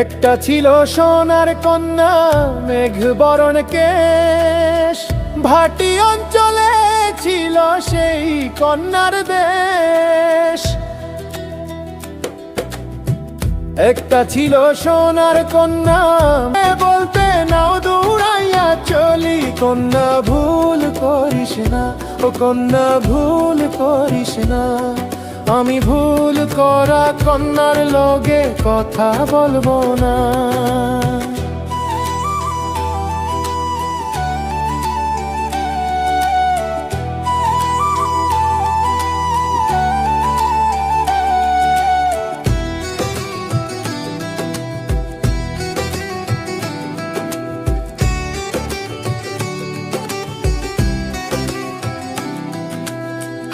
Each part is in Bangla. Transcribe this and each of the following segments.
একটা ছিল সোনার কন্যা, মেঘ বরণ কেশ, ভাটি অঞ্চলে ছিল সেই কন্যার দেশ। একটা ছিল সোনার কন্যা, বলতে নাও দৌড়াইয়া চলি, কন্যা ভুল করিস না, ও কন্যা ভুল করিস না। আমি ভুল করা কন্যার লগে কথা বলবো না।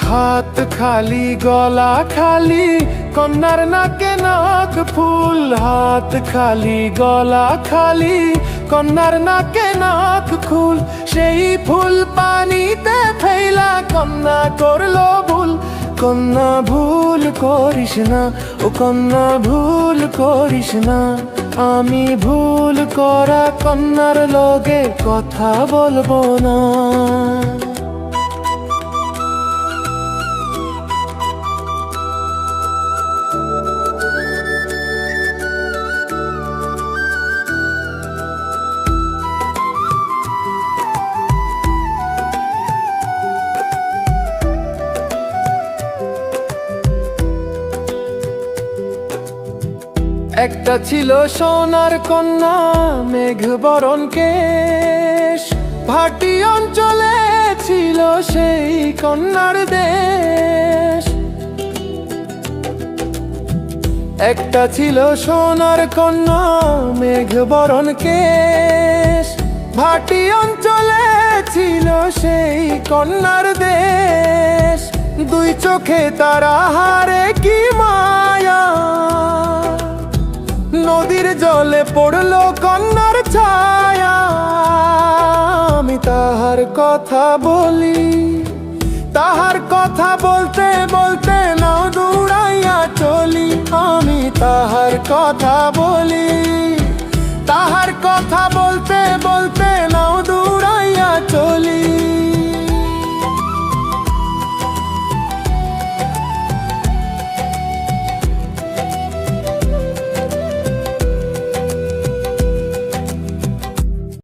হাত খালি গলা খালি, কন্যার নাকে নাক ফুল। হাত খালি গলা খালি, কন্যার নাকে নাক ফুল। সেই ফুল পানিতে ফেলা কন্যা করলো ভুল। কন্যা ভুল করিস না, ও কন্যা ভুল করিস না। আমি ভুল করা কন্যার লগে কথা বলবো না। একটা ছিল সোনার কন্যা, মেঘ বরণ কেশ, ভাটি অঞ্চলে ছিল সেই কন্যার দেশ। একটা ছিল সোনার কন্যা, মেঘ বরণ কেশ, ভাটি অঞ্চলে ছিল সেই কন্যার দেশ। দুই চোখে তারা হারে কি মায়া, নদীর জলে পড়লো কন্যার ছায়া। আমি তাহার কথা বলি, তাহার কথা বলতে বলতে নাও দৌড়াইয়া চলি। আমি তাহার কথা বলি।